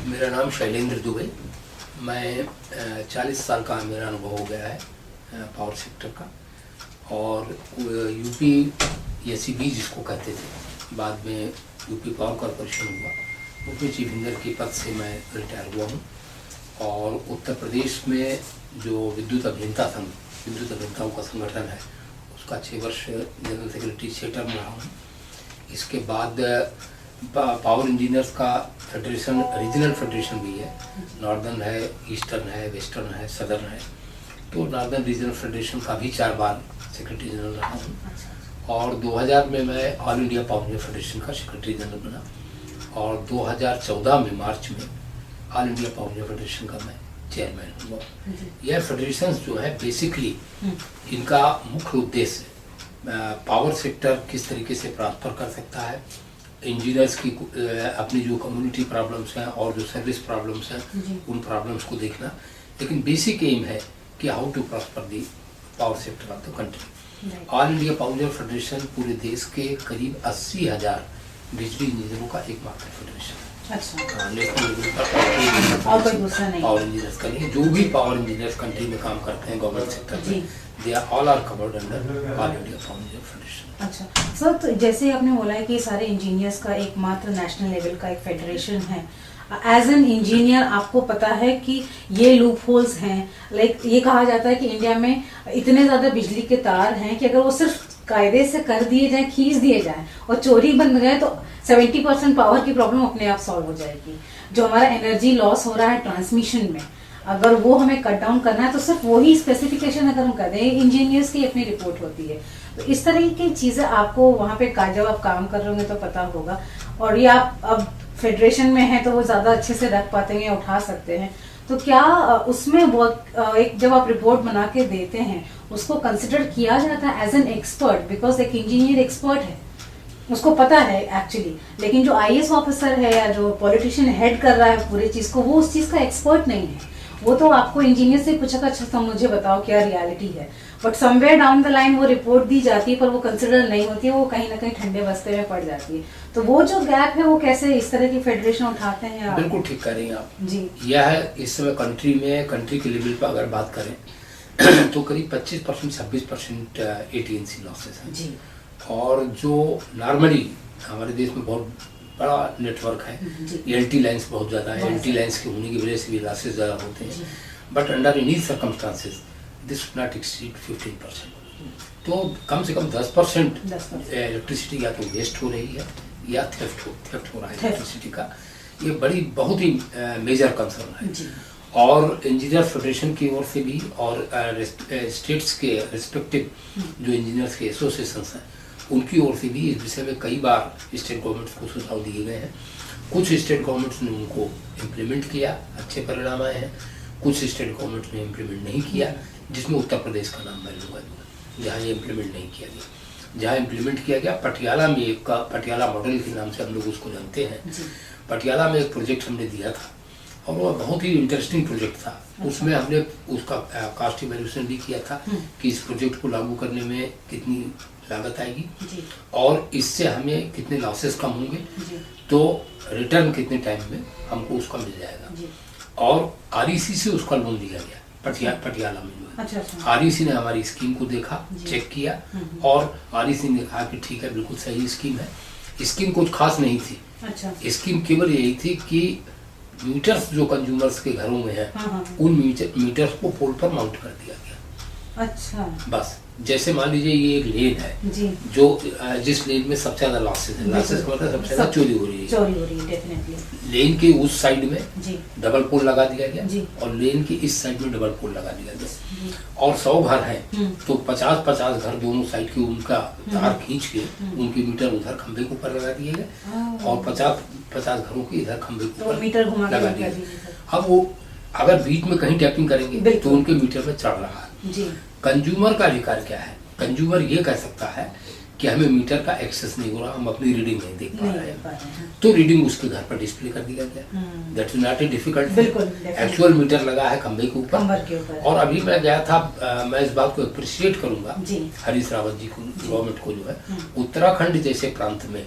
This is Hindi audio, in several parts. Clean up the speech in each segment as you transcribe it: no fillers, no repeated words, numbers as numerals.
मेरा नाम शैलेंद्र दुबे। मैं 40 साल का मेरा अनुभव हो गया है पावर सेक्टर का, और यूपी एसीबी जिसको कहते थे, बाद में यूपी पावर कॉरपोरेशन हुआ, यूपी चीफ इंजीनियर के पद से मैं रिटायर हुआ हूँ। और उत्तर प्रदेश में जो विद्युत अभियंता संघ, विद्युत अभियंताओं का संगठन है, उसका 6 वर्ष जनरल सेक्रेटरी 6 टर्म रहा हूँ। इसके बाद पावर इंजीनियर्स का फेडरेशन, रीजनल फेडरेशन भी है, नॉर्दर्न है, ईस्टर्न है, वेस्टर्न है, सदर्न है। तो नॉर्दर्न रीजनल फेडरेशन का भी 4 बार सेक्रेटरी जनरल रहा हूँ। और 2000 में मैं all India power engineer federation का सेक्रेटरी जनरल बना, और 2014 में मार्च में all India power engineer federation का मैं चेयरमैन हुआ। यह फेडरेशंस जो है बेसिकली इनका मुख्य उद्देश्य पावर सेक्टर किस तरीके से प्रॉस्पर कर सकता है, इंजीनियर्स की अपनी जो कम्युनिटी प्रॉब्लम्स हैं और जो सर्विस प्रॉब्लम्स हैं उन प्रॉब्लम्स को देखना, लेकिन बेसिक एम है कि how to prosper the power sector of the country. All India power engineer federation पूरे देश के करीब 80,000 बिजली इंजीनियरों का एकमात्र फेडरेशन है। अच्छा, नेशनल लेवल पर और कोई दूसरा नहीं? पावर इंजीनियर्स का नहीं, जो भी पावर इंजीनियर्स कंट्री में काम करते हैं गवर्नमेंट सेक्टर में, they are all are covered under all India power engineer federation. अच्छा सर, तो जैसे आपने बोला है कि सारे इंजीनियर्स का एकमात्र नेशनल लेवल का एक फेडरेशन है, एज एन इंजीनियर आपको पता है कि ये लूप होल्स हैं, लाइक ये कहा जाता है कि इंडिया में इतने ज़्यादा बिजली के तार हैं कि अगर वो सिर्फ कायदे से कर दिए जाए, खींच दिए जाए और चोरी बंद गए तो 70% पावर की प्रॉब्लम अपने आप सॉल्व हो जाएगी। जो हमारा एनर्जी लॉस हो रहा है ट्रांसमिशन में, अगर वो हमें कट डाउन करना है तो सिर्फ वही स्पेसिफिकेशन अगर हम कर दें, इंजीनियर्स की अपनी रिपोर्ट होती है। तो इस तरह की चीज़ें आपको वहाँ पे जब आप काम कर रहे होंगे तो पता होगा, और ये आप अब फेडरेशन में हैं तो वो ज़्यादा अच्छे से रख पाते हैं या उठा सकते हैं। तो क्या उसमें एक जब आप रिपोर्ट बना के देते हैं उसको कंसिडर किया जाता है एज एन एक्सपर्ट, बिकॉज एक इंजीनियर एक्सपर्ट है, उसको पता है एक्चुअली, लेकिन जो आईएएस ऑफिसर है या जो पॉलिटिशियन हेड कर रहा है पूरी चीज़ को, वो उस चीज़ का एक्सपर्ट नहीं है। वो तो आपको इंजीनियर से पूछेगा अच्छा तो मुझे बताओ क्या रियलिटी है, but somewhere down the line वो रिपोर्ट दी जाती है पर वो कंसिडर नहीं होती है, वो कहीं ना कहीं ठंडे बस्ते में पड़ जाती है। तो वो जो गैप है वो कैसे इस तरह की फेडरेशन उठाते हैं आप? बिल्कुल ठीक कह रही हैं आप जी। यह है इस समय कंट्री में, कंट्री के लेवल पर अगर बात करें तो करीब 25% 26% एटीएनसी लॉसेस हैं जी। और जो नॉर्मली हमारे देश में बहुत बड़ा नेटवर्क है, एलटी लाइंस बहुत ज़्यादा है, एलटी लाइंस के होने की वजह से भी लॉसेस ज़्यादा होते हैं, but under any circumstances this not exceed 15%। तो कम से कम 10% इलेक्ट्रिसिटी या तो वेस्ट हो रही है या थेफ्ट हो रहा है इलेक्ट्रिसिटी का। ये बड़ी बहुत ही मेजर कंसर्न है। और इंजीनियर फेडरेशन की ओर से भी और स्टेट्स के रिस्पेक्टिव जो इंजीनियर्स के एसोसिएशंस हैं उनकी ओर से भी इस विषय में कई बार स्टेट गवर्नमेंट्स को सुझाव दिए गए हैं। कुछ स्टेट गवर्नमेंट्स ने उनको इम्प्लीमेंट किया, अच्छे परिणाम आए हैं, कुछ स्टेट गवर्नमेंट्स ने इम्प्लीमेंट नहीं किया, जिसमें उत्तर प्रदेश का नाम मैं लूँगा, जहाँ ये इम्प्लीमेंट नहीं किया गया। जहाँ इम्प्लीमेंट किया गया पटियाला में, एक का पटियाला मॉडल के नाम से हम लोग उसको जानते हैं। पटियाला में एक प्रोजेक्ट हमने दिया था और वो बहुत ही इंटरेस्टिंग प्रोजेक्ट था। उसमें हमने उसका कास्ट इवैल्यूएशन भी किया था कि इस प्रोजेक्ट को लागू करने में कितनी लागत आएगी और इससे हमें कितने लॉसेस कम होंगे, तो रिटर्न कितने टाइम में हमको उसका मिल जाएगा। और आरईसी से उसका लोन दिया गया पटियाला में जो है। आरईसी ने हमारी स्कीम को देखा, चेक किया और आरईसी ने कहा कि ठीक है, बिल्कुल सही स्कीम है। स्कीम कुछ खास नहीं थी। स्कीम केवल यही थी कि मीटर्स जो कंज्यूमर्स के घरों में है उन मीटर्स को पोल पर माउंट कर दिया गया। अच्छा, बस जैसे मान लीजिए ये एक लेन है जी। जो जिस लेन में सबसे ज्यादा लॉसेस है, लॉसेस का मतलब सबसे ज्यादा चोरी हो रही है डेफिनेटली। लेन के उस साइड में डबल पोल लगा दिया गया और लेन के इस साइड में डबल पोल लगा दिया गया। और 100 घर है तो 50-50 घर दोनों साइड के उनका तार खींच के उनके मीटर उधर खंबे के ऊपर लगा दिए गए और 50-50 घरों के इधर खंबे के ऊपर लगा दिया गया। अब वो अगर बीच में कहीं टैपिंग करेंगे तो उनके मीटर में चढ़ रहा है। कंज्यूमर का अधिकार क्या है? कंज्यूमर ये कह सकता है कि हमें मीटर का एक्सेस नहीं हो रहा, हम अपनी रीडिंग नहीं देख पा रहे हैं, तो रीडिंग उसके घर पर डिस्प्ले कर दिया गया। That is not a difficult. Actual meter लगा है खंबे के ऊपर। और अभी मैं गया था, मैं इस बात को अप्रिशिएट करूंगा हरीश रावत जी को, गवर्नमेंट को, जो है उत्तराखंड जैसे प्रांत में,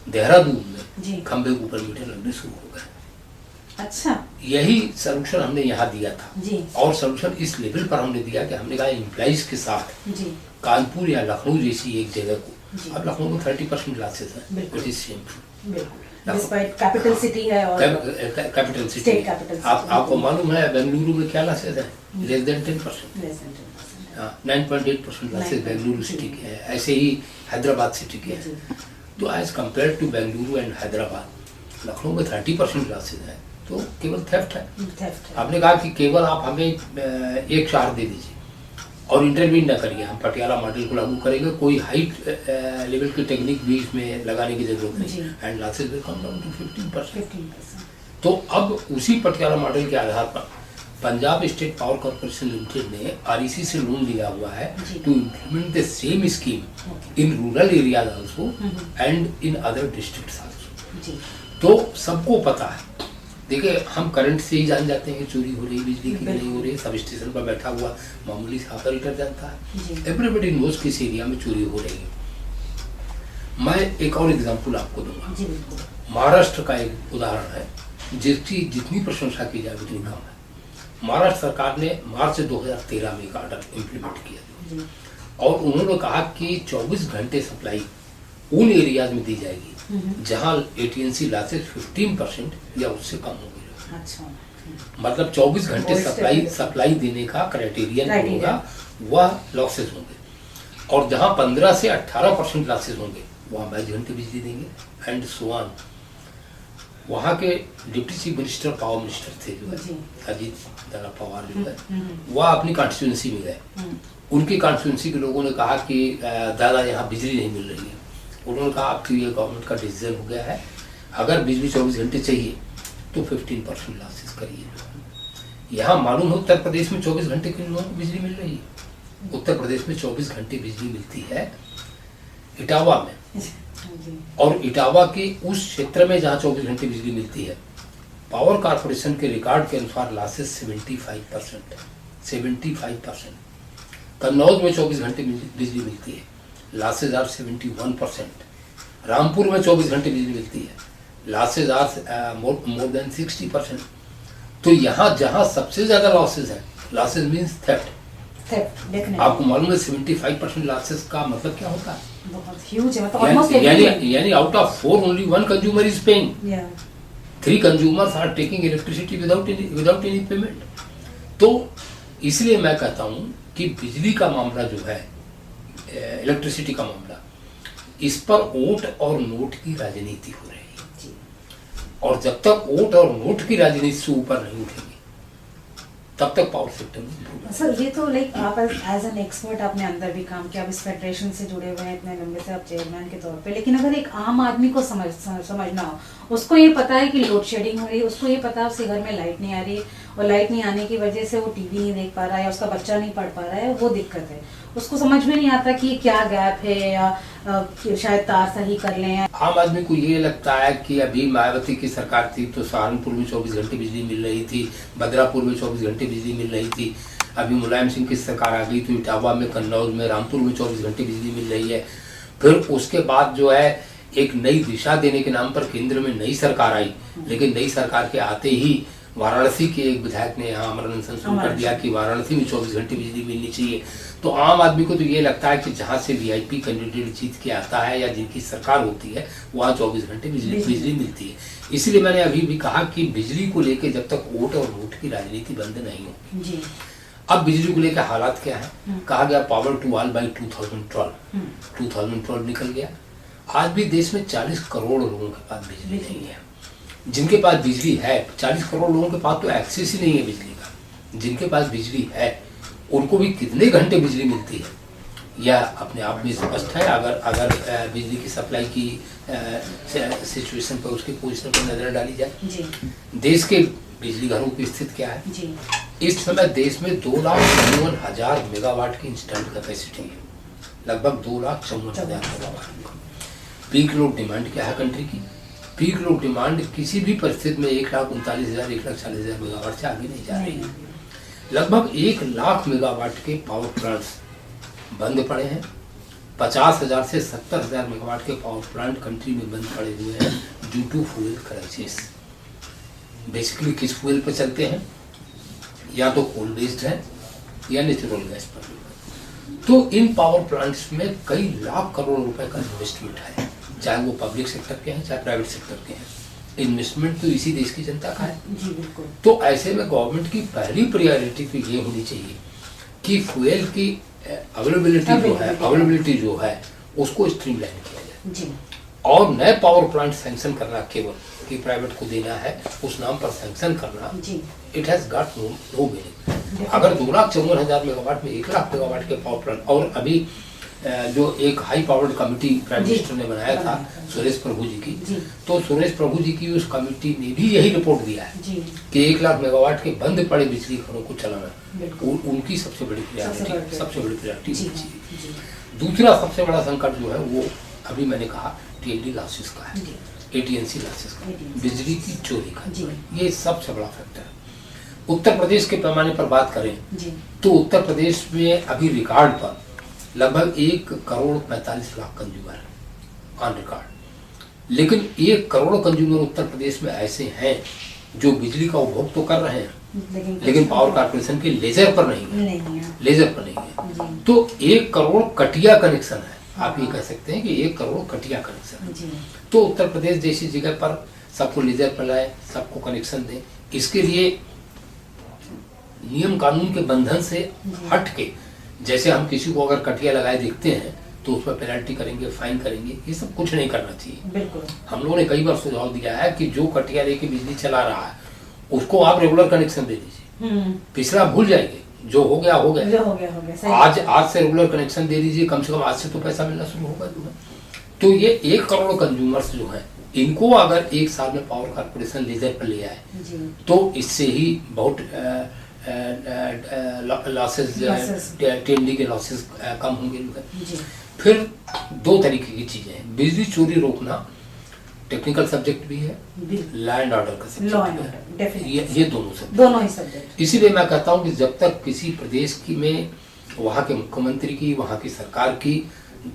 देहरादून में खंबे के ऊपर मीटर लगने शुरू हो गए। अच्छा, यही सोल्यूशन हमने यहाँ दिया था जी। और सोल्यूशन इस लेवल पर हमने दिया कि हमने कहा एम्प्लॉइज के साथ जी कानपुर या लखनऊ जैसी एक जगह जी। को, अब लखनऊ में 30% लॉसेस है, बिल्कुल। It is shameful. बिल्कुल, डिस्पाइट कैपिटल सिटी है और capital city, state capital city. आपको मालूम है बेंगलुरु में क्या लॉसेस है? Less than 10%, less than 10%। 9.8% losses 9.8 Bengaluru city के हैं, ऐसे ही हैदराबाद सिटी के जी। हैं। तो as compare to Bengaluru and Hyderabad, Lucknow में 30% लॉसेस है, तो केवल थेफ्ट है। Theft है। आपने कहा कि केवल आप हमें एक चार्ज दे दीजिए और इंटरवीन न करिए, हम पटियाला मॉडल को लागू करेंगे, कोई हाइट लेवल की टेक्निक भी इसमें लगाने की जरूरत नहीं, and losses will come down to 15%। 15%। तो अब उसी पटियाला मॉडल के आधार पर Punjab state power corporation limited ने आरईसी से लोन लिया हुआ है to implement the same scheme in rural areas also and in other districts also. तो सबको पता है, देखिए हम करंट से ही जान जाते हैं कि चोरी हो रही, बिजली की नहीं हो रही, सब स्टेशन पर बैठा हुआ मामूली सा ऑपरेटर जानता है, एवरीबॉडी नोज किस एरिया में चोरी हो रही है। मैं एक और एग्जांपल आपको दूंगा, महाराष्ट्र का एक उदाहरण है जिसकी जितनी प्रशंसा की जाए उतनी कम है। महाराष्ट्र सरकार ने मार्च 2013 में एक ऑर्डर इम्प्लीमेंट किया और उन्होंने कहा कि 24 घंटे सप्लाई उन एरियाज में दी जाएगी जहां एटीएनसी लॉसेस 15% या उससे कम हो गए। अच्छा। मतलब 24 घंटे सप्लाई देने का क्राइटेरिया होगा, वह लॉसेस होंगे, और जहां 15 से 18% लॉसेस होंगे वहां 22 घंटे बिजली देंगे एंड सो ऑन। वहाँ के deputy chief minister power minister थे जो है अजीत पवार जो है, वह अपनी कॉन्स्टिट्यूंसी में गए, उनकी कॉन्स्टिट्यूंसी के लोगों ने कहा कि दादा यहाँ बिजली नहीं मिल रही है। उन्होंने कहा आपकी ये गवर्नमेंट का डिसीजन हो गया है, अगर बिजली 24 घंटे चाहिए तो 15% लॉसेस करिए। यहाँ मालूम है उत्तर प्रदेश में 24 घंटे किन लोगों को बिजली मिल रही है? उत्तर प्रदेश में 24 घंटे बिजली मिलती है इटावा में, और इटावा के उस क्षेत्र में जहाँ 24 घंटे बिजली मिलती है, पावर कारपोरेशन के रिकॉर्ड के अनुसार लॉसेस 75%। कन्नौज में 24 घंटे बिजली मिलती है, लॉसेज आर 71%। रामपुर में 24 घंटे बिजली मिलती है, लॉसेज आर मोर देन 60%। तो यहाँ जहाँ सबसे ज्यादा लॉसेज है, लॉसेज मीन्स थेफ्ट। आपको मालूम है 75% लॉसेज का मतलब क्या होता है? बहुत ह्यूज है, मतलब यानी out of 4 only 1 consumer is paying, 3 consumers are taking electricity without any payment. तो इसलिए मैं कहता हूँ कि बिजली का मामला जो है, इलेक्ट्रिसिटी का मामला, इस पर वोट और नोट की राजनीति हो रही है, और जब तक वोट और नोट की राजनीति से ऊपर नहीं उठेगी तब तक पावर सेक्टर में। सर ये तो लाइक आप एज एन एक्सपर्ट आपने अंदर भी काम किया, आप इस फेडरेशन से जुड़े हुए हैं इतने लंबे से, आप चेयरमैन के तौर पे, लेकिन अगर एक आम आदमी को समझना हो, उसको ये पता है कि लोड शेडिंग हो रही है, उसको ये पता है उसके घर में लाइट नहीं आ रही, और लाइट नहीं आने की वजह से वो टीवी नहीं देख पा रहा है या उसका बच्चा नहीं पढ़ पा रहा है, वो दिक्कत है, उसको समझ में नहीं आता कि क्या गैप है या शायद तार सही कर लें। आम आदमी को ये लगता है कि अभी मायावती की सरकार थी तो सहारनपुर में 24 घंटे बिजली मिल रही थी, बदरापुर में 24 घंटे बिजली मिल रही थी, अभी मुलायम सिंह की सरकार आ गई तो इटावा में, कन्नौज में, रामपुर में 24 घंटे बिजली मिल रही है। फिर उसके बाद जो है एक नई दिशा देने के नाम पर केंद्र में नई सरकार आई, लेकिन नई सरकार के आते ही वाराणसी के एक विधायक ने यहाँ अमर अनशन शुरू कर दिया कि वाराणसी में 24 घंटे बिजली मिलनी चाहिए। तो आम आदमी को तो ये लगता है कि जहाँ से वीआईपी कैंडिडेट जीत के आता है या जिनकी सरकार होती है वहाँ 24 घंटे बिजली मिलती है। इसलिए मैंने अभी भी कहा कि बिजली को लेकर जब तक वोट और नोट की राजनीति बंद नहीं होगी। अब बिजली को लेकर हालात क्या है? कहा गया पावर टू ऑल बाई 2012 निकल गया। आज भी देश में 40 करोड़ लोगों के पास बिजली नहीं है। जिनके पास बिजली है, 40 करोड़ लोगों के पास तो एक्सेस ही नहीं है बिजली का। जिनके पास बिजली है उनको भी कितने घंटे बिजली मिलती है यह अपने आप में स्पष्ट है। अगर बिजली की सप्लाई की सिचुएशन पर, उसके पोजीशन पर नजर डाली जाए, देश के बिजली घरों की स्थिति क्या है? इस समय देश में 2,54,000 मेगावाट की इंस्टॉल्ड कैपेसिटी है, लगभग 2,54,000 मेगावाट। पीक लोड डिमांड क्या है कंट्री की? पीक लोड डिमांड किसी भी परिस्थिति में 1,39,000 1,40,000 मेगावाट से आगे नहीं जा रही है। लगभग 1 लाख मेगावाट के पावर प्लांट्स बंद पड़े हैं। 50,000 से 70,000 मेगावाट के पावर प्लांट कंट्री में बंद पड़े हुए हैं due to fuel crisis. Basically किस फ्यूल पर चलते हैं, या तो कोल बेस्ड है या नेचुरल गैस पर। तो इन पावर प्लांट्स में कई लाख करोड़ रुपए का इन्वेस्टमेंट है, चाहे वो पब्लिक सेक्टर के हैं चाहे प्राइवेट सेक्टर के हैं। इन्वेस्टमेंट तो इसी देश की जनता का है। जी बिल्कुल। तो ऐसे में गवर्नमेंट की पहली प्रायोरिटी तो ये होनी चाहिए कि फ्यूल की अवेलेबिलिटी जो है उसको स्ट्रीमलाइन किया जाए जी। और नए पावर प्लांट सैंक्शन करना केवल कि प्राइवेट को देना है उस नाम पर सैंक्शन करना, it has got no meaning. अगर 2,54,000 मेगावाट में 1 लाख मेगावाट के पावर प्लांट, और अभी जो एक high powered committee prime minister ने बनाया था सुरेश प्रभु जी की, तो सुरेश प्रभु जी की उस कमेटी ने भी यही रिपोर्ट दिया है कि 1 लाख मेगावाट के बंद पड़े बिजली घरों को चलाना उनकी सबसे बड़ी प्रायोरिटी होनी चाहिए। दूसरा सबसे बड़ा संकट जो है वो अभी मैंने कहा टीएनडी लॉसेस का है, एटीएनसी लॉसेस का, बिजली की चोरी का, ये सबसे बड़ा फैक्टर है। उत्तर प्रदेश के पैमाने पर बात करें तो उत्तर प्रदेश में अभी रिकॉर्ड पर लगभग 1,45,00,000 कंज्यूमर ऑन रिकॉर्ड, लेकिन 1 करोड़ कंज्यूमर उत्तर प्रदेश में ऐसे हैं जो बिजली का उपभोग तो कर रहे हैं लेकिन पावर कॉर्पोरेशन के लेजर पर नहीं है। तो 1 करोड़ कटिया कनेक्शन है, आप ये कह सकते हैं कि 1 करोड़ कटिया कनेक्शन है। तो उत्तर प्रदेश जैसी जगह पर सबको लेजर पर लाए, सबको कनेक्शन दें, इसके लिए नियम कानून के बंधन से हट के, जैसे हम किसी को अगर कटिया लगाए देखते हैं तो उस पर पेनल्टी करेंगे, फाइन करेंगे, ये सब कुछ नहीं करना चाहिए। बिल्कुल। हम लोगों ने कई बार सुझाव दिया है कि जो कटिया लेके बिजली चला रहा है उसको आप रेगुलर कनेक्शन दे दीजिए, पिछला भूल जाएंगे, जो हो गया हो गया। आज से रेगुलर कनेक्शन दे दीजिए, कम से कम आज से तो पैसा मिलना शुरू होगा। तो ये 1 करोड़ कंज्यूमर्स जो हैं, इनको अगर 1 साल में पावर कॉर्पोरेशन लेजर पर ले आए तो इससे ही बहुत लॉसेस, टीएनडी के लॉसेस कम होंगे। फिर 2 तरीके की चीजें हैं, बिजली चोरी रोकना टेक्निकल सब्जेक्ट भी है, लॉ एंड ऑर्डर का सब्जेक्ट है, ये दोनों ही सब्जेक्ट। इसीलिए मैं कहता हूँ कि जब तक किसी प्रदेश की में वहाँ के मुख्यमंत्री की, वहाँ की सरकार की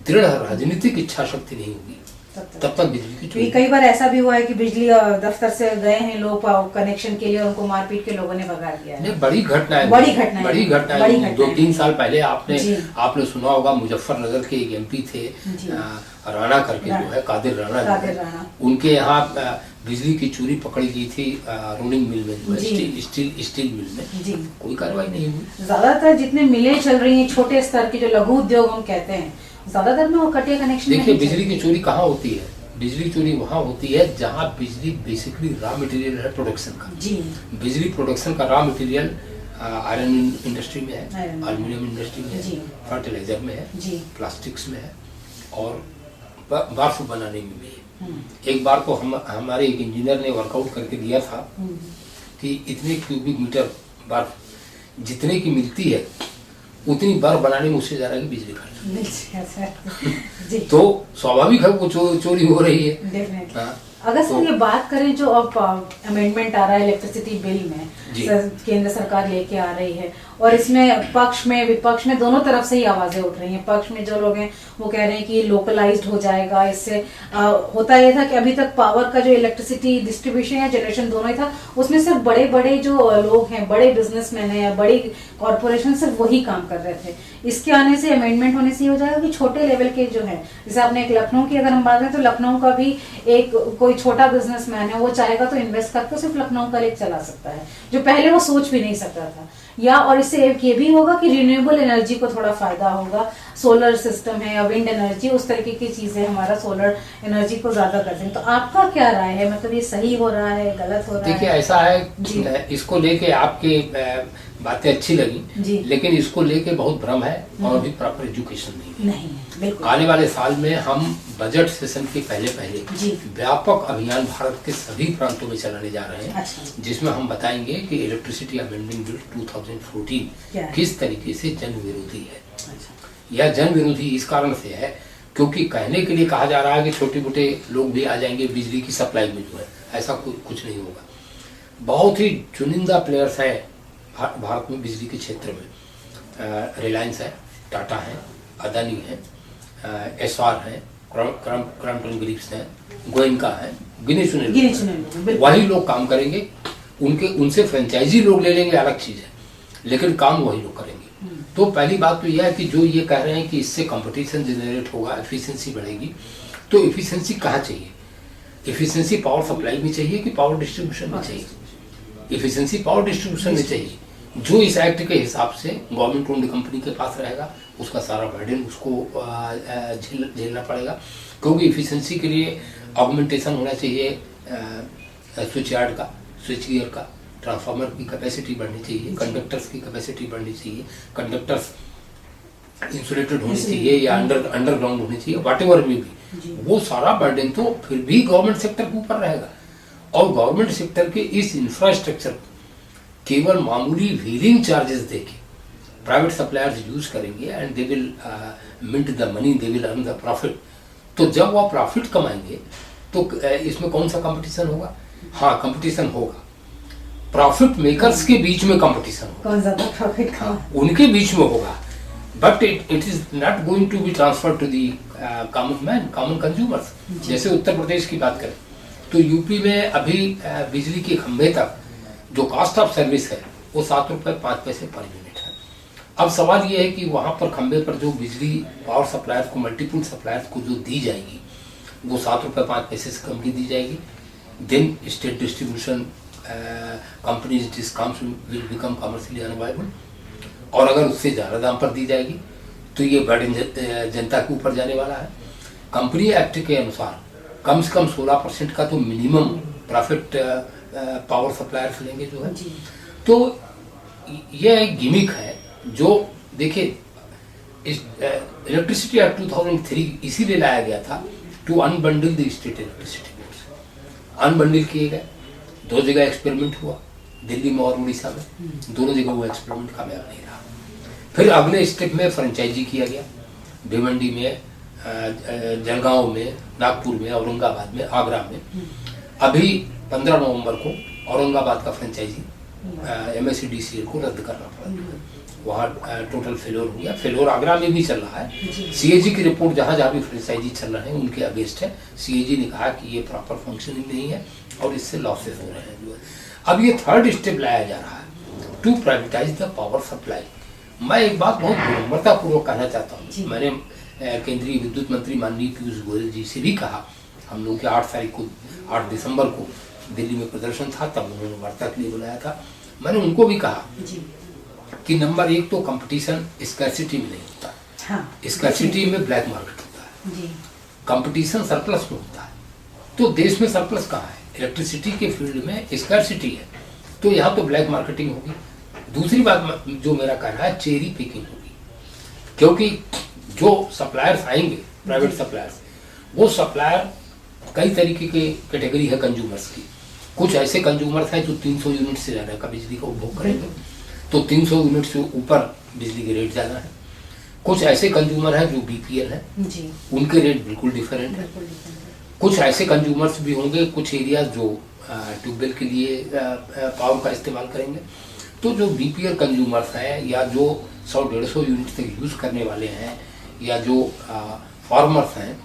दृढ़ राजनीतिक इच्छा शक्ति नहीं होगी तब तक बिजली की चोरी। कई बार ऐसा भी हुआ है कि बिजली दफ्तर से गए हैं लोग कनेक्शन के लिए, उनको मारपीट के लोगों ने भगा दिया है। बड़ी घटना 2-3 साल पहले आपने सुना होगा, मुजफ्फरनगर के एक एमपी थे राणा करके, जो है कादिर राणा, उनके यहाँ बिजली की चोरी पकड़ी गई थी रोलिंग मिल में, स्टील मिल में, कोई कार्रवाई नहीं हुई। ज्यादातर जितने मिलें चल रही हैं छोटे स्तर के, जो लघु उद्योग हम कहते हैं, ज्यादातर में वो कटिया कनेक्शन। देखिए बिजली की चोरी कहाँ होती है? बिजली चोरी वहाँ होती है जहाँ बिजली बेसिकली रॉ मटेरियल है प्रोडक्शन का। बिजली प्रोडक्शन का रॉ मटेरियल आयरन इंडस्ट्री में है, एल्यूमिनियम इंडस्ट्री में है, फर्टिलाइजर में है, प्लास्टिक्स में है और बर्फ बनाने में भी है। एक बार तो हमारे एक इंजीनियर ने वर्कआउट करके दिया था कि इतने क्यूबिक मीटर बर्फ जितने की मिलती है उतनी बर्फ बनाने में उससे ज्यादा की बिजली खर्च। तो स्वाभाविक है वो चोरी हो रही है। अगर सर ये बात करें जो अब अमेंडमेंट आ रहा है इलेक्ट्रिसिटी बिल में, केंद्र सरकार लेके आ रही है, और इसमें पक्ष में विपक्ष में दोनों तरफ से ही आवाजें उठ रही हैं। पक्ष में जो लोग हैं वो कह रहे हैं कि लोकलाइज्ड हो जाएगा, इससे होता ये था कि अभी तक पावर का जो इलेक्ट्रिसिटी डिस्ट्रीब्यूशन या जनरेशन दोनों ही था, उसमें सिर्फ बड़े बड़े जो लोग हैं, बड़े बिजनेसमैन हैं या बड़ी कॉर्पोरेशन सिर्फ वही काम कर रहे थे। इसके आने से, अमेंडमेंट होने से ये हो जाएगा कि छोटे लेवल के जो है, जैसे आपने एक लखनऊ की अगर हम बात करें तो लखनऊ का भी एक कोई छोटा बिजनेसमैन है, वो चाहेगा तो इन्वेस्ट करके सिर्फ लखनऊ का लेक चला सकता है, जो पहले वो सोच भी नहीं सकता था। या और इससे एक ये भी होगा कि रिन्यूएबल एनर्जी को थोड़ा फायदा होगा, सोलर सिस्टम है या विंड एनर्जी, उस तरीके की चीजें हमारा सोलर एनर्जी को ज्यादा कर दें। तो आपका क्या राय है, मतलब ये सही हो रहा है, गलत हो रहा है? देखिए ऐसा है, इसको लेके आपके बातें अच्छी लगी, लेकिन इसको लेके बहुत भ्रम है और अभी प्रॉपर एजुकेशन नहीं है। आने वाले साल में हम बजट सेशन के पहले व्यापक अभियान भारत के सभी प्रांतों में चलाने जा रहे हैं, जिसमें हम बताएंगे कि इलेक्ट्रिसिटी अमेंडमेंट बिल 2014 किस तरीके से जन विरोधी है। यह जन विरोधी इस कारण से है क्योंकि कहने के लिए कहा जा रहा है कि छोटे मोटे लोग भी आ जाएंगे बिजली की सप्लाई में, जो है ऐसा कुछ नहीं होगा। बहुत ही चुनिंदा प्लेयर्स हैं भारत में बिजली के क्षेत्र में। रिलायंस है, टाटा है, अदानी है, एसआर है, क्रॉम्पटन ग्रिप्स है, गोयनका है, गिने चुने वही लोग काम करेंगे उनसे फ्रेंचाइजी लोग ले लेंगे अलग चीज़ है, लेकिन काम वही लोग करेंगे। तो पहली बात तो यह है कि जो ये कह रहे हैं कि इससे कंपटीशन जनरेट होगा, एफिशिएंसी बढ़ेगी, तो एफिशिएंसी कहाँ चाहिए? एफिशिएंसी पावर सप्लाई में चाहिए कि पावर डिस्ट्रीब्यूशन में चाहिए? एफिशिएंसी पावर डिस्ट्रीब्यूशन में चाहिए। जो इस एक्ट के हिसाब से गवर्नमेंट ओन्ड कंपनी के पास रहेगा उसका सारा बर्डन उसको झेलना पड़ेगा, क्योंकि एफिशिएंसी के लिए ऑगमेंटेशन होना चाहिए स्विच यार्ड का, स्विच गियर का, ट्रांसफार्मर की कैपेसिटी बढ़नी चाहिए, कंडक्टर्स की कैपेसिटी बढ़नी चाहिए, कंडक्टर्स इंसुलेटेड होने चाहिए या अंडरग्राउंड होने चाहिए, व्हाटएवर में भी वो सारा बर्डन तो फिर भी गवर्नमेंट सेक्टर के ऊपर रहेगा। और गवर्नमेंट सेक्टर के इस इंफ्रास्ट्रक्चर केवल मामूली व्हीलिंग चार्जेस देके प्राइवेट सप्लायर्स यूज करेंगे and they will mint the money, they will earn the profit. तो जब वो प्रॉफिट कमाएंगे तो इसमें कौन सा कंपटीशन होगा? हाँ, कंपटीशन होगा, प्रॉफिट मेकर्स के बीच में कंपटीशन होगा, कौन ज्यादा प्रॉफिट का उनके बीच में होगा, but it is not going to be transfer to the common man, common consumers. जैसे उत्तर प्रदेश की बात करें तो यूपी में अभी बिजली के खंभे तक जो कॉस्ट ऑफ सर्विस है वो 7 रुपए 5 पैसे पर यूनिट है। अब सवाल ये है कि वहां पर खंभे पर जो बिजली पावर सप्लायर्स को, मल्टीपल सप्लायर्स को जो दी जाएगी वो 7 रुपए 5 पैसे से कम की दी जाएगी। Then state distribution companies discounts will become commercially unviable, और अगर उससे ज़्यादा दाम पर दी जाएगी तो ये बर्डन जनता के ऊपर जाने वाला है। कंपनी एक्ट के अनुसार कम से कम 16% का तो मिनिमम प्रॉफिट पावर सप्लायर्स लेंगे जो है। तो यह एक गिमिक है जो देखिए इलेक्ट्रिसिटी एक्ट 2003 इसीलिए लाया गया था to unbundle the state electricity boards. Unbundle किए गए, 2 जगह एक्सपेरिमेंट हुआ, दिल्ली में और उड़ीसा में, दोनों जगह वो एक्सपेरिमेंट कामयाब नहीं रहा। फिर अगले स्टेप में फ्रेंचाइजी किया गया, भिवंडी में, जलगांव में, नागपुर में, औरंगाबाद में, आगरा में। अभी 15 नवंबर को औरंगाबाद का फ्रेंचाइजी MSEDCL को रद्द करना पड़ा, वहाँ टोटल फेलोर हो गया। फेलोर आगरा में भी चल रहा है। CAG की रिपोर्ट जहाँ जहाँ भी फ्रेंचाइजी चल रहे हैं उनके अगेंस्ट है। CAG ने कहा कि ये प्रॉपर फंक्शनिंग नहीं है और इससे लॉसेस हो रहे हैं जो है। अब ये थर्ड स्टेप लाया जा रहा है to privatise the power supply. मैं एक बात बहुत विनम्रतापूर्वक कहना चाहता हूँ, मैंने केंद्रीय विद्युत मंत्री माननीय पीयूष गोयल जी से भी कहा, हम लोग के 8 दिसंबर को दिल्ली में प्रदर्शन था, तब उन्होंने वार्ता के लिए बुलाया था। मैंने उनको भी कहा कि नंबर 1 तो कंपटीशन स्कैर्सिटी में नहीं होता, हाँ, स्कैर्सिटी में ब्लैक मार्केट होता है, कंपटीशन सरप्लस में होता है। तो देश में सरप्लस कहाँ है? इलेक्ट्रिसिटी के फील्ड में स्कैर्सिटी है, तो यहाँ तो ब्लैक मार्केटिंग होगी। दूसरी बात जो मेरा कहना है, चेरी पिकिंग होगी, क्योंकि जो सप्लायर्स आएंगे प्राइवेट सप्लायर्स, वो सप्लायर कई तरीके के कैटेगरी है कंज्यूमर्स की। कुछ ऐसे कंज्यूमर्स हैं जो 300 यूनिट से ज़्यादा का बिजली का उपभोग करेंगे, तो 300 यूनिट से ऊपर बिजली के रेट ज़्यादा है। कुछ ऐसे कंज्यूमर हैं जो BPL है, उनके रेट बिल्कुल डिफरेंट है। कुछ ऐसे कंज्यूमर्स भी होंगे कुछ एरियाज जो ट्यूबवेल के लिए पावर का इस्तेमाल करेंगे। तो जो BPL कंज्यूमर्स हैं या जो 100-150 यूनिट तक यूज़ करने वाले हैं या जो फार्मर्स हैं,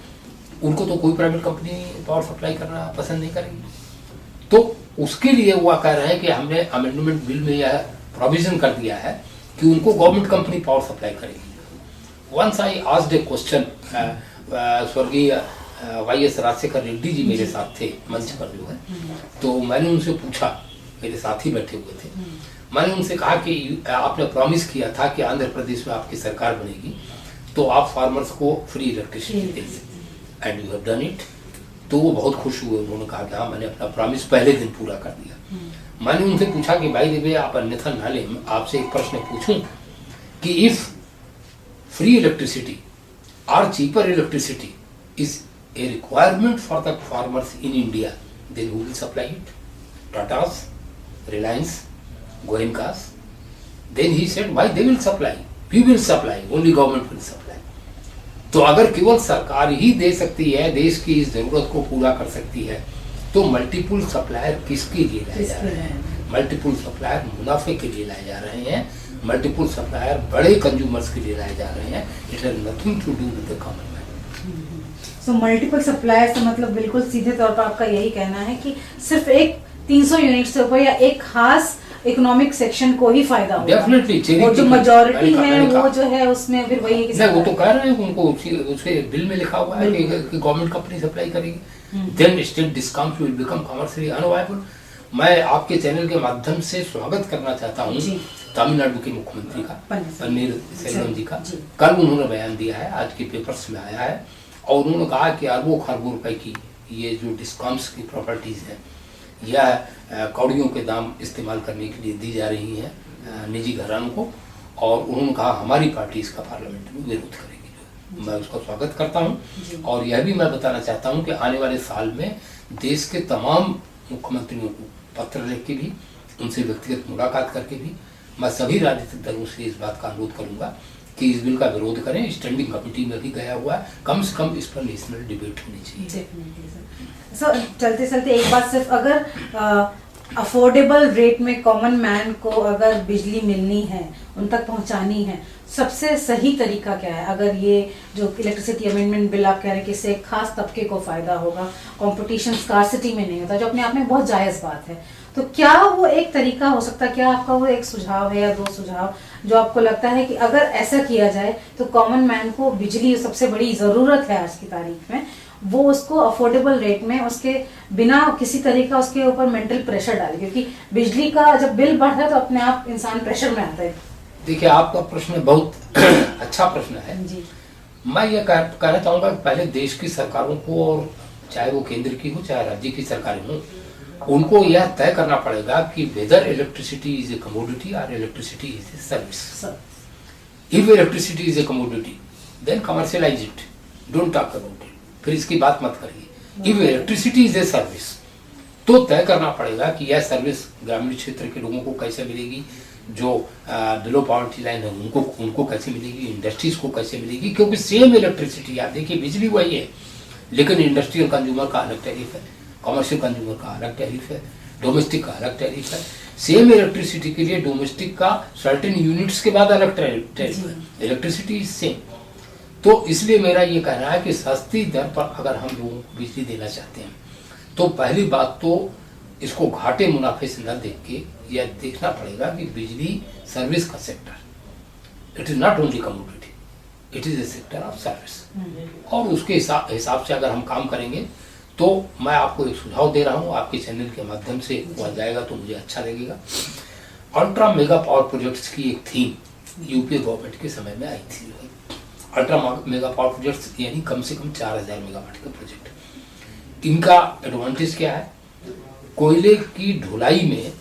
उनको तो कोई प्राइवेट कंपनी पावर सप्लाई करना पसंद नहीं करेगी। तो उसके लिए वो कह रहे हैं कि हमने अमेंडमेंट बिल में यह प्रोविजन कर दिया है कि उनको गवर्नमेंट कंपनी पावर सप्लाई करेगी। Once I asked a question, स्वर्गीय YS राजशेखर रेड्डी जी मेरे साथ थे मंच पर जो है, तो मैंने उनसे पूछा, मेरे साथ ही बैठे हुए थे, मैंने उनसे कहा कि आपने प्रॉमिस किया था कि आंध्र प्रदेश में आपकी सरकार बनेगी तो आप फार्मर्स को फ्री इलेक्ट्रिसिटी देंगे, and you have done it. तो वो बहुत खुश हुए, उन्होंने कहा कि हाँ, मैंने अपना प्रॉमिस पहले दिन पूरा कर दिया। मैंने उनसे पूछा कि भाई देवे, आप अन्यथा ना लें, आपसे एक प्रश्न पूछूं कि इफ फ्री इलेक्ट्रिसिटी और cheaper electricity is a requirement for the farmers in India, then who will supply it? Tatas, Reliance, Goenkas. Then he said, why they will supply? We will supply, only government will supply. तो अगर केवल सरकार ही दे सकती है, देश की इस जरूरत को पूरा कर सकती है, तो मल्टीपल सप्लायर किसके लिए लाए जा रहे हैं? मल्टीपल सप्लायर मुनाफे के लिए लाए जा रहे हैं, मल्टीपल सप्लायर बड़े कंज्यूमर्स के लिए लाए जा रहे हैं। It has nothing to do with the common man. So multiple supplier से मतलब बिल्कुल सीधे तौर पर आपका यही कहना है कि सिर्फ एक 300 यूनिट से ऊपर या एक खास इकोनॉमिक सेक्शन को ही फायदा होगा। डेफिनेटली। और जो मेजॉरिटी है वो जो है उसमें फिर वही नहीं, वो तो कह रहे हैं उनको उसके बिल में लिखा हुआ है कि गवर्नमेंट कंपनी सप्लाई करेगी, then state discount will become commercially unviable. मैं आपके चैनल के माध्यम से स्वागत करना चाहता हूँ तमिलनाडु के मुख्यमंत्री का, पन्नीर सेल्वम जी का। कल उन्होंने बयान दिया है, आज के पेपर्स में आया है, और उन्होंने कहा कि अरबों खरबों रुपए की ये जो डिस्काउंट्स की प्रॉपर्टीज हैं या कौड़ियों के दाम इस्तेमाल करने के लिए दी जा रही हैं निजी घरानों को, और उन्होंने कहा हमारी पार्टी इसका पार्लियामेंट में विरोध करेगी। मैं उसका स्वागत करता हूं, और यह भी मैं बताना चाहता हूं कि आने वाले साल में देश के तमाम मुख्यमंत्रियों को पत्र लिख के भी, उनसे व्यक्तिगत मुलाकात करके भी मैं सभी राजनीतिक दलों से इस बात का अनुरोध करूंगा कि इस बिल का विरोध करें। स्टैंडिंग कमेटी में भी गया हुआ है, कम से कम इस पर नेशनल डिबेट होनी चाहिए। सर चलते चलते एक बात, सिर्फ अगर अफोर्डेबल रेट में कॉमन मैन को अगर बिजली मिलनी है, उन तक पहुंचानी है, सबसे सही तरीका क्या है? अगर ये जो इलेक्ट्रिसिटी अमेंडमेंट बिल आप कह रहे हैं कि इससे एक खास तबके को फायदा होगा, कंपटीशन स्कार्सिटी में नहीं होता, जो अपने आप में बहुत जायज बात है, तो क्या वो एक तरीका हो सकता है? क्या आपका वो एक सुझाव है या दो सुझाव जो आपको लगता है कि अगर ऐसा किया जाए तो कॉमन मैन को बिजली सबसे बड़ी जरूरत है आज की तारीख में, वो उसको अफोर्डेबल रेट में उसके बिना किसी तरह का उसके ऊपर मेंटल प्रेशर डाले? क्योंकि बिजली का जब बिल बढ़ता है तो अपने आप इंसान प्रेशर में आता है। देखिए, आपका प्रश्न बहुत अच्छा प्रश्न है जी। मैं ये कहना चाहूंगा कि पहले देश की सरकारों को, और चाहे वो केंद्र की हो चाहे राज्य की सरकारें हो, उनको यह तय करना पड़ेगा कि whether electricity is a commodity और electricity is a service. If electricity is a commodity then commercialise it, don't talk about it, फिर इसकी बात मत करिए। If electricity is a service, तो तय करना पड़ेगा कि यह सर्विस ग्रामीण क्षेत्र के लोगों को कैसे मिलेगी, जो बिलो पॉवर्टी लाइन है उनको कैसे मिलेगी, इंडस्ट्रीज को कैसे मिलेगी, क्योंकि सेम इलेक्ट्रिसिटी, आप देखिए बिजली वही है, लेकिन इंडस्ट्रियल कंज्यूमर का अलग टैरिफ है, कमर्शियल कंज्यूमर का अलग टैरिफ है, डोमेस्टिक का अलग टैरिफ है। सेम इलेक्ट्रिसिटी के लिए डोमेस्टिक का सर्टेन यूनिट्स के बाद अलग टैरिफ है, इलेक्ट्रिसिटी इज सेम। तो इसलिए मेरा ये कहना है कि सस्ती दर पर अगर हम लोगों को बिजली देना चाहते हैं, तो पहली बात तो इसको घाटे मुनाफे से न देख के यह देखना पड़ेगा कि बिजली सर्विस का sector, it is not only commodity, it is A sector of service. और उसके हिसाब से अगर हम काम करेंगे तो मैं आपको एक सुझाव दे रहा हूं, आपके चैनल के माध्यम से हुआ जाएगा तो मुझे अच्छा लगेगा। अल्ट्रा मेगा पावर प्रोजेक्ट्स की एक थीम यूपीए गवर्नमेंट के समय में आई थी। अल्ट्रा मेगा पावर प्रोजेक्ट्स यानी कम से कम 4000 मेगावाट के प्रोजेक्ट। इनका एडवांटेज क्या है? कोयले की ढुलाई में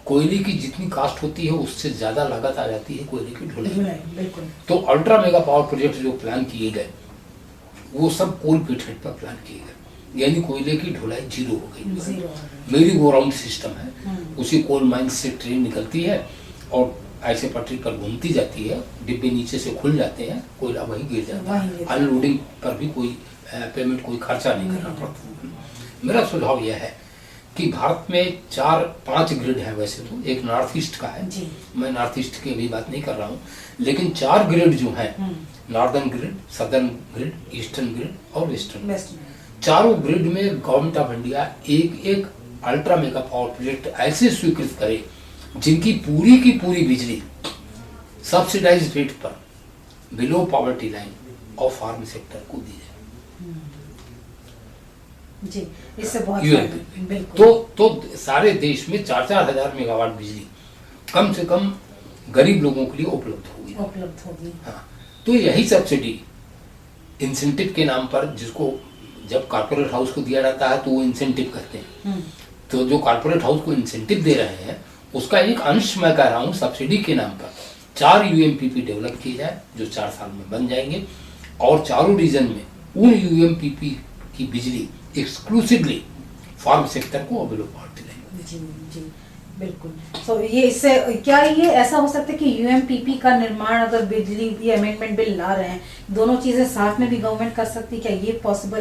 कोयले की जितनी कास्ट होती है उससे ज्यादा लागत आ जाती है कोयले की ढुलाई में। तो अल्ट्रा मेगा पावर प्रोजेक्ट जो प्लान किए गए वो सब कोल पिट हेड पर प्लान किए गए, यानी कोयले की ढुलाई जीरो हो गई। मेरी गो राउंड सिस्टम है, उसी कोल माइन से ट्रेन निकलती है और ऐसे पटरी पर घूमती जाती है, डिब्बे नीचे से खुल जाते हैं, कोयला वहीं गिर जाता है, अनलोडिंग पर भी कोई पेमेंट, कोई खर्चा नहीं करना पड़ता। मेरा सुझाव यह है कि भारत में 4-5 ग्रिड है, वैसे तो एक नॉर्थ ईस्ट का है, मैं नॉर्थ ईस्ट की भी बात नहीं कर रहा हूँ, लेकिन 4 ग्रिड जो है, northern grid, southern grid, eastern grid और वेस्टर्न, चारों ग्रिड में गवर्नमेंट ऑफ इंडिया एक अल्ट्रा मेगा पावर प्रोजेक्ट ऐसे स्वीकृत करे जिनकी पूरी की पूरी बिजली सब्सिडाइज्ड रेट पर बिलो पॉवर्टी लाइन और फार्म सेक्टर को दी जाए जी। इससे बहुत तो सारे देश में 4-4 हजार मेगावाट बिजली कम से कम गरीब लोगों के लिए उपलब्ध होगी। हाँ, तो यही सब्सिडी इंसेंटिव के नाम पर, जिसको जब कॉर्पोरेट हाउस को दिया जाता है तो वो इंसेंटिव करते हैं, तो जो कॉर्पोरेट हाउस को इंसेंटिव दे रहे हैं उसका एक अंश मैं कह रहा हूँ सब्सिडी के नाम पर 4 यूएमपीपी डेवलप किए जाए जो 4 साल में बन जाएंगे, और चारों रीजन में उन यूएमपीपी की बिजली एक्सक्लूसिवली फार्म सेक्टर को अवेलेबल दिलाएंगे। जी बिल्कुल। तो ये इससे क्या ये ऐसा हो सकता है कि यूएमपीपी का निर्माण अगर बिजली ये अमेंडमेंट बिल ला रहे हैं, दोनों चीजें साथ में भी गवर्नमेंट कर सकती है, क्या ये पॉसिबल?